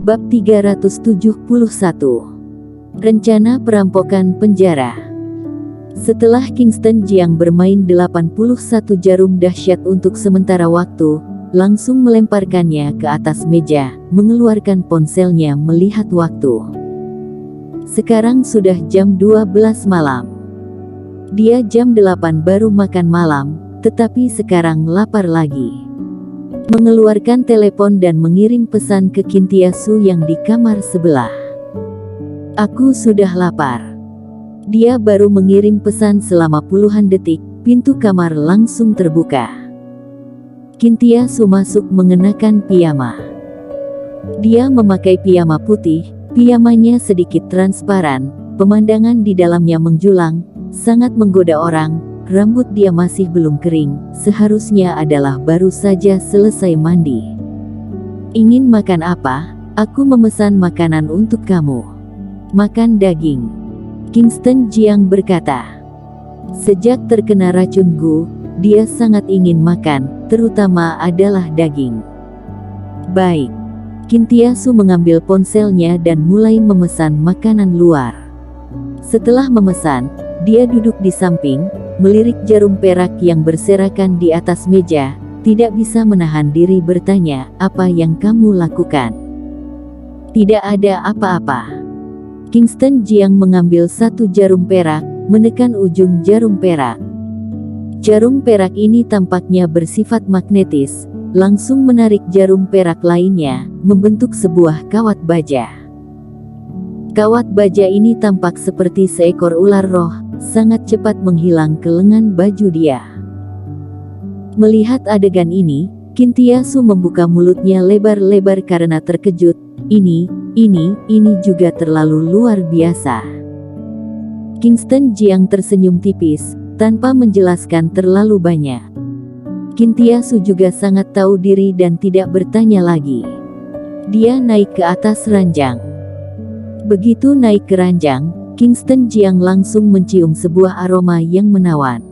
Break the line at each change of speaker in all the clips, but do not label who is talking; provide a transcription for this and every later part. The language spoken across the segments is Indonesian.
Bab 371. Rencana perampokan penjara. Setelah Kingston Jiang bermain 81 jarum dahsyat untuk sementara waktu, langsung melemparkannya ke atas meja, mengeluarkan ponselnya melihat waktu. Sekarang sudah jam 12 malam. Dia jam 8 baru makan malam, tetapi sekarang lapar lagi. Mengeluarkan telepon dan mengirim pesan ke Kintiasu yang di kamar sebelah. Aku sudah lapar. Dia baru mengirim pesan selama puluhan detik, pintu kamar langsung terbuka. Kintiasu masuk mengenakan piyama. Dia memakai piyama putih, piyamanya sedikit transparan, pemandangan di dalamnya menjulang, sangat menggoda orang. Rambut dia masih belum kering, seharusnya adalah baru saja selesai mandi. Ingin makan apa? Aku memesan makanan untuk kamu. Makan daging. Kingston Jiang berkata. Sejak terkena racun Gu, dia sangat ingin makan, terutama adalah daging. Baik. Kintiasu mengambil ponselnya dan mulai memesan makanan luar. Setelah memesan, dia duduk di samping, melirik jarum perak yang berserakan di atas meja, tidak bisa menahan diri bertanya, apa yang kamu lakukan? Tidak ada apa-apa. Kingston Jiang mengambil satu jarum perak, menekan ujung jarum perak. Jarum perak ini tampaknya bersifat magnetis, langsung menarik jarum perak lainnya, membentuk sebuah kawat baja. Kawat baja ini tampak seperti seekor ular roh, sangat cepat menghilang ke lengan baju dia. Melihat adegan ini, Kintiasu membuka mulutnya lebar-lebar karena terkejut. Ini juga terlalu luar biasa. Kingston Jiang tersenyum tipis, tanpa menjelaskan terlalu banyak. Kintiasu juga sangat tahu diri dan tidak bertanya lagi. Dia naik ke atas ranjang. Begitu naik ke ranjang, Kingston Jiang langsung mencium sebuah aroma yang menawan.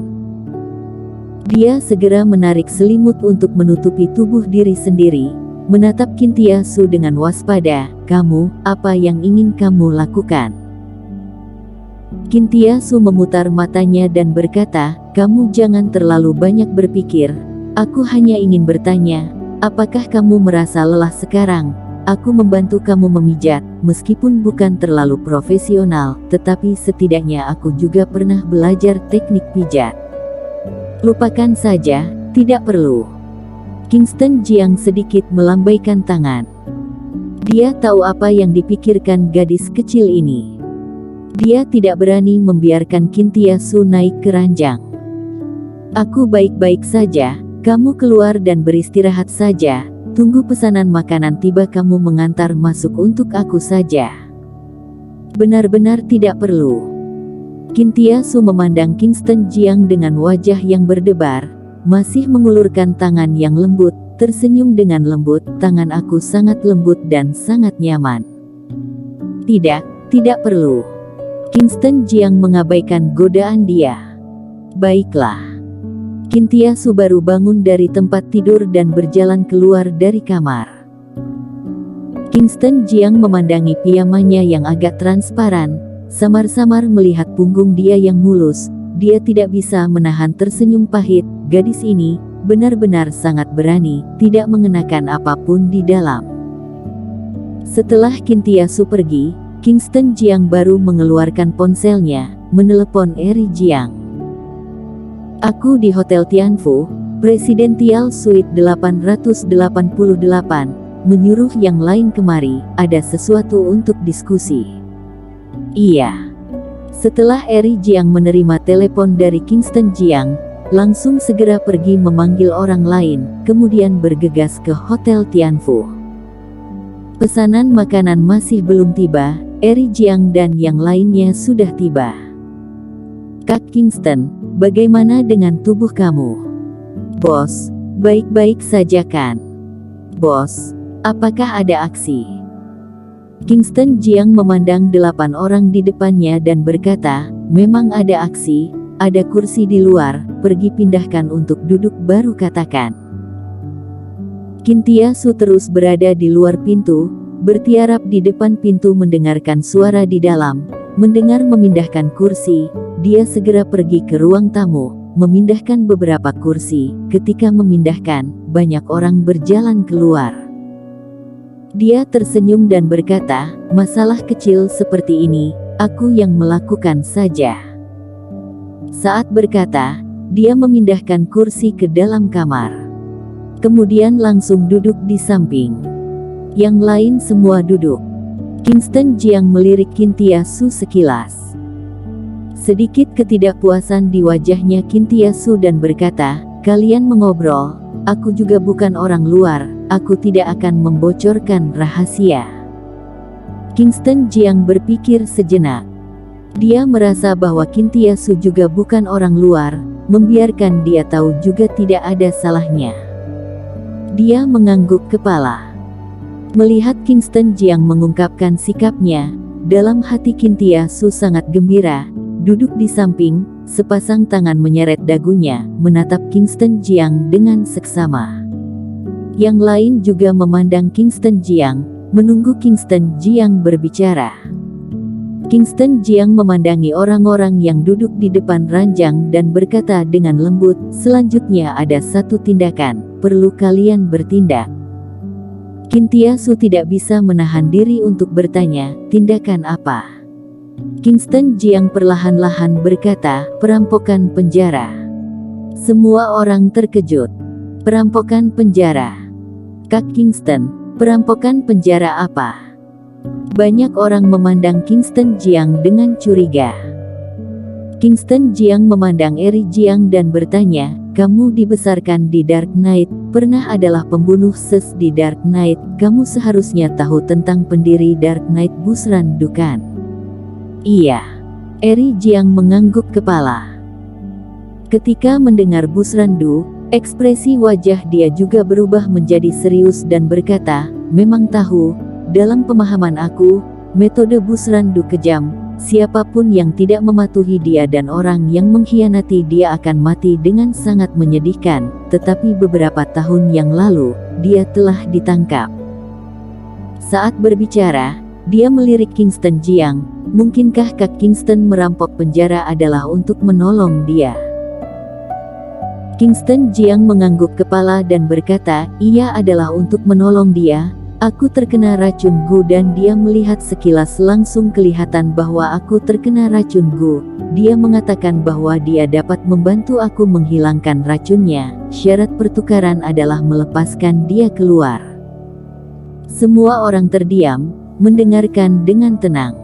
Dia segera menarik selimut untuk menutupi tubuh diri sendiri, menatap Kintiasu dengan waspada. Kamu, apa yang ingin kamu lakukan? Kintiasu memutar matanya dan berkata, kamu jangan terlalu banyak berpikir, aku hanya ingin bertanya, apakah kamu merasa lelah sekarang? Aku membantu kamu memijat, meskipun bukan terlalu profesional, tetapi setidaknya aku juga pernah belajar teknik pijat. Lupakan saja, tidak perlu. Kingston Jiang sedikit melambaikan tangan. Dia tahu apa yang dipikirkan gadis kecil ini. Dia tidak berani membiarkan Kintiasu naik ke ranjang. Aku baik-baik saja, kamu keluar dan beristirahat saja. Tunggu pesanan makanan tiba kamu mengantar masuk untuk aku saja. Benar-benar tidak perlu. Kintiasu memandang Kingston Jiang dengan wajah yang berdebar, masih mengulurkan tangan yang lembut, tersenyum dengan lembut, tangan aku sangat lembut dan sangat nyaman. Tidak perlu. Kingston Jiang mengabaikan godaan dia. Baiklah. Kintiasu baru bangun dari tempat tidur dan berjalan keluar dari kamar. Kingston Jiang memandangi piyamanya yang agak transparan, samar-samar melihat punggung dia yang mulus. Dia tidak bisa menahan tersenyum pahit. Gadis ini benar-benar sangat berani, tidak mengenakan apapun di dalam. Setelah Kintiasu pergi, Kingston Jiang baru mengeluarkan ponselnya, menelepon Eri Jiang. Aku di Hotel Tianfu, Presidential Suite 888, menyuruh yang lain kemari, ada sesuatu untuk diskusi. Iya. Setelah Eri Jiang menerima telepon dari Kingston Jiang, langsung segera pergi memanggil orang lain, kemudian bergegas ke Hotel Tianfu. Pesanan makanan masih belum tiba, Eri Jiang dan yang lainnya sudah tiba. Kak Kingston, bagaimana dengan tubuh kamu? Bos, baik-baik saja kan? Bos, apakah ada aksi? Kingston Jiang memandang 8 orang di depannya dan berkata, memang ada aksi, ada kursi di luar, pergi pindahkan untuk duduk baru katakan. Kintiasu terus berada di luar pintu, bertiarap di depan pintu mendengarkan suara di dalam, mendengar memindahkan kursi. Dia segera pergi ke ruang tamu, memindahkan beberapa kursi. Ketika memindahkan, banyak orang berjalan keluar. Dia tersenyum dan berkata, masalah kecil seperti ini, aku yang melakukan saja. Saat berkata, dia memindahkan kursi ke dalam kamar. Kemudian langsung duduk di samping. Yang lain semua duduk. Kingston Jiang melirik Cynthia Su sekilas. Sedikit ketidakpuasan di wajahnya Cynthia Su dan berkata, kalian mengobrol, aku juga bukan orang luar, aku tidak akan membocorkan rahasia. Kingston Jiang berpikir sejenak. Dia merasa bahwa Cynthia Su juga bukan orang luar, membiarkan dia tahu juga tidak ada salahnya. Dia mengangguk kepala. Melihat Kingston Jiang mengungkapkan sikapnya, dalam hati Cynthia Su sangat gembira. Duduk di samping, sepasang tangan menyeret dagunya, menatap Kingston Jiang dengan seksama. Yang lain juga memandang Kingston Jiang, menunggu Kingston Jiang berbicara. Kingston Jiang memandangi orang-orang yang duduk di depan ranjang dan berkata dengan lembut, selanjutnya ada satu tindakan, perlu kalian bertindak. Cynthia Su tidak bisa menahan diri untuk bertanya, tindakan apa? Kingston Jiang perlahan-lahan berkata, perampokan penjara. Semua orang terkejut. Perampokan penjara. Kak Kingston, perampokan penjara apa? Banyak orang memandang Kingston Jiang dengan curiga. Kingston Jiang memandang Eri Jiang dan bertanya, kamu dibesarkan di Dark Knight, pernah adalah pembunuh ses di Dark Knight, kamu seharusnya tahu tentang pendiri Dark Knight Busran Du kan? Iya. Eri Jiang mengangguk kepala. Ketika mendengar Busran Du, ekspresi wajah dia juga berubah menjadi serius dan berkata, memang tahu. Dalam pemahaman aku, metode Busran Du kejam, siapapun yang tidak mematuhi dia dan orang yang mengkhianati dia akan mati dengan sangat menyedihkan, tetapi beberapa tahun yang lalu, dia telah ditangkap. Saat berbicara, dia melirik Kingston Jiang, mungkinkah Kak Kingston merampok penjara adalah untuk menolong dia? Kingston Jiang mengangguk kepala dan berkata, iya adalah untuk menolong dia. Aku terkena racun Gu dan dia melihat sekilas langsung kelihatan bahwa aku terkena racun Gu. Dia mengatakan bahwa dia dapat membantu aku menghilangkan racunnya. Syarat pertukaran adalah melepaskan dia keluar. Semua orang terdiam, mendengarkan dengan tenang.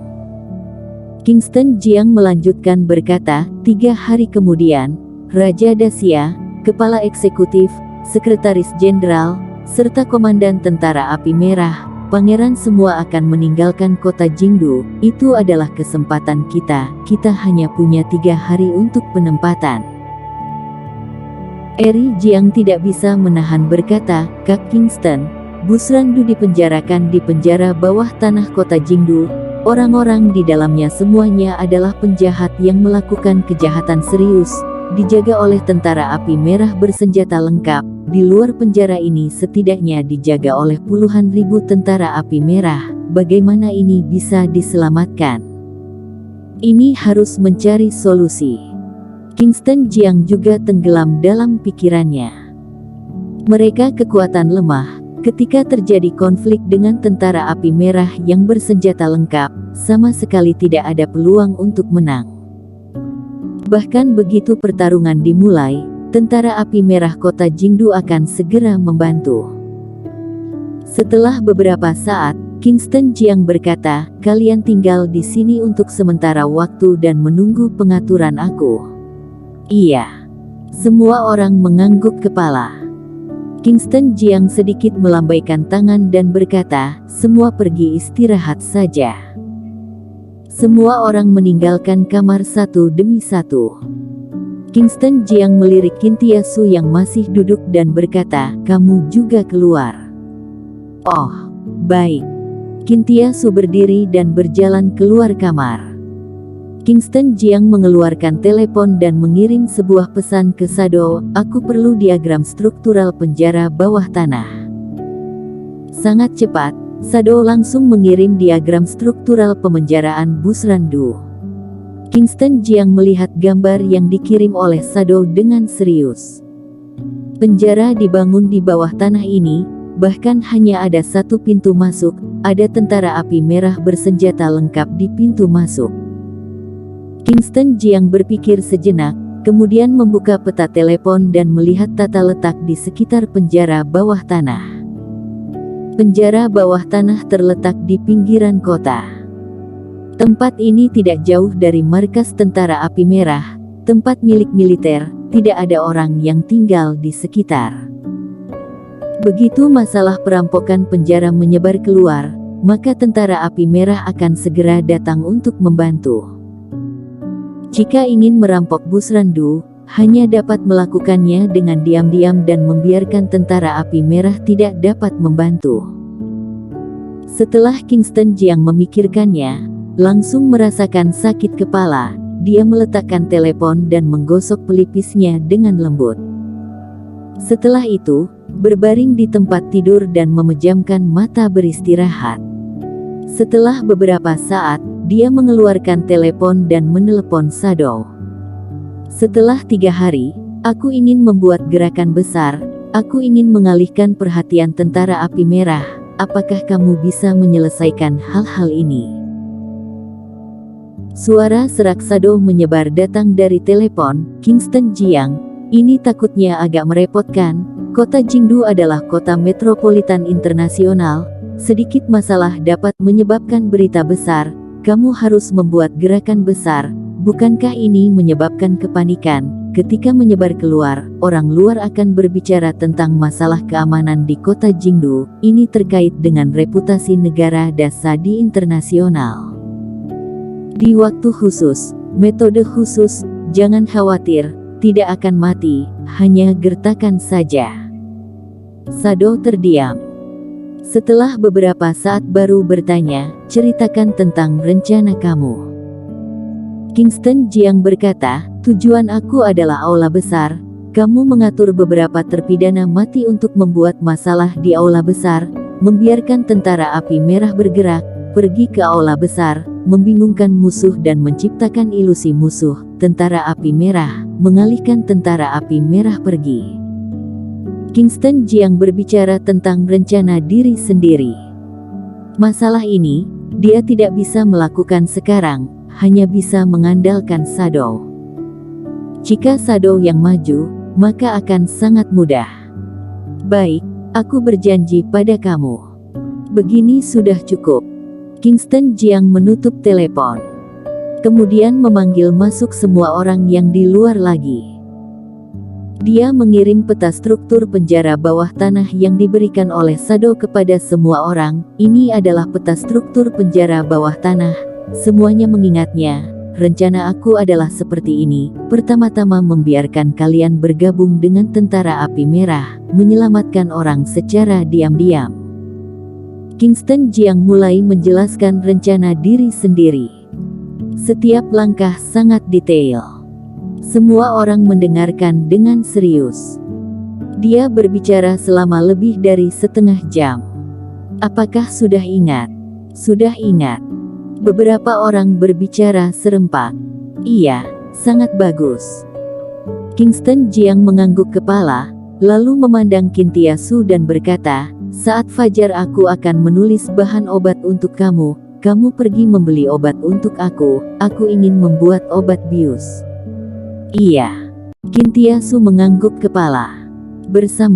Kingston Jiang melanjutkan berkata, 3 hari kemudian, Raja Dacia, Kepala Eksekutif, Sekretaris Jenderal, serta Komandan Tentara Api Merah, Pangeran semua akan meninggalkan kota Jingdu. Itu adalah kesempatan kita, kita hanya punya 3 hari untuk penempatan. Eri Jiang tidak bisa menahan berkata, Kak Kingston, Busran Du dipenjarakan di penjara bawah tanah kota Jingdu. Orang-orang di dalamnya semuanya adalah penjahat yang melakukan kejahatan serius, dijaga oleh tentara api merah bersenjata lengkap. Di luar penjara ini setidaknya dijaga oleh puluhan ribu tentara api merah. Bagaimana ini bisa diselamatkan? Ini harus mencari solusi. Kingston Jiang juga tenggelam dalam pikirannya. Mereka kekuatan lemah. Ketika terjadi konflik dengan tentara api merah yang bersenjata lengkap, sama sekali tidak ada peluang untuk menang. Bahkan begitu pertarungan dimulai, tentara api merah kota Jingdu akan segera membantu. Setelah beberapa saat, Kingston Jiang berkata, kalian tinggal di sini untuk sementara waktu dan menunggu pengaturan aku. Iya. Semua orang mengangguk kepala. Kingston Jiang sedikit melambaikan tangan dan berkata, semua pergi istirahat saja. Semua orang meninggalkan kamar satu demi satu. Kingston Jiang melirik Cynthia Su yang masih duduk dan berkata, kamu juga keluar. Oh, baik. Cynthia Su berdiri dan berjalan keluar kamar. Kingston Jiang mengeluarkan telepon dan mengirim sebuah pesan ke Sado, aku perlu diagram struktural penjara bawah tanah. Sangat cepat, Sado langsung mengirim diagram struktural pemenjaraan Busrandu. Kingston Jiang melihat gambar yang dikirim oleh Sado dengan serius. Penjara dibangun di bawah tanah ini, bahkan hanya ada satu pintu masuk, ada tentara api merah bersenjata lengkap di pintu masuk. Kingston Jiang berpikir sejenak, kemudian membuka peta telepon dan melihat tata letak di sekitar penjara bawah tanah. Penjara bawah tanah terletak di pinggiran kota. Tempat ini tidak jauh dari markas tentara api merah, tempat milik militer, tidak ada orang yang tinggal di sekitar. Begitu masalah perampokan penjara menyebar keluar, maka tentara api merah akan segera datang untuk membantu. Jika ingin merampok Busrandu, hanya dapat melakukannya dengan diam-diam dan membiarkan tentara api merah tidak dapat membantu. Setelah Kingston Jiang memikirkannya, langsung merasakan sakit kepala, dia meletakkan telepon dan menggosok pelipisnya dengan lembut. Setelah itu, berbaring di tempat tidur dan memejamkan mata beristirahat. Setelah beberapa saat, dia mengeluarkan telepon dan menelepon Sado. Setelah 3 hari, aku ingin membuat gerakan besar, aku ingin mengalihkan perhatian tentara api merah, apakah kamu bisa menyelesaikan hal-hal ini? Suara serak Sado menyebar datang dari telepon. Kingston Jiang, ini takutnya agak merepotkan. Kota Jingdu adalah kota metropolitan internasional. Sedikit masalah dapat menyebabkan berita besar. Kamu harus membuat gerakan besar. Bukankah ini menyebabkan kepanikan? Ketika menyebar keluar, orang luar akan berbicara tentang masalah keamanan di kota Jingdu. Ini terkait dengan reputasi negara Dasa di internasional. Di waktu khusus, metode khusus, jangan khawatir, tidak akan mati, hanya gertakan saja. Sado terdiam. Setelah beberapa saat baru bertanya, ceritakan tentang rencana kamu. Kingston Jiang berkata, tujuan aku adalah aula besar, kamu mengatur beberapa terpidana mati untuk membuat masalah di aula besar, membiarkan tentara api merah bergerak, pergi ke aula besar, membingungkan musuh dan menciptakan ilusi musuh, tentara api merah, mengalihkan tentara api merah pergi. Kingston Jiang berbicara tentang rencana diri sendiri. Masalah ini, dia tidak bisa melakukan sekarang, hanya bisa mengandalkan Sado. Jika Sado yang maju, maka akan sangat mudah. Baik, aku berjanji pada kamu. Begini sudah cukup. Kingston Jiang menutup telepon. Kemudian memanggil masuk semua orang yang di luar lagi. Dia mengirim peta struktur penjara bawah tanah yang diberikan oleh Sado kepada semua orang. Ini adalah peta struktur penjara bawah tanah. Semuanya mengingatnya. Rencana aku adalah seperti ini. Pertama-tama membiarkan kalian bergabung dengan tentara api merah, menyelamatkan orang secara diam-diam. Kingston Jiang mulai menjelaskan rencana diri sendiri. Setiap langkah sangat detail. Semua orang mendengarkan dengan serius. Dia berbicara selama lebih dari setengah jam. Apakah sudah ingat? Sudah ingat. Beberapa orang berbicara serempak. Iya, sangat bagus. Kingston Jiang mengangguk kepala, lalu memandang Kintiasu dan berkata, saat fajar aku akan menulis bahan obat untuk kamu, kamu pergi membeli obat untuk aku ingin membuat obat bius. Iya. Kintiasu mengangguk kepala. Bersama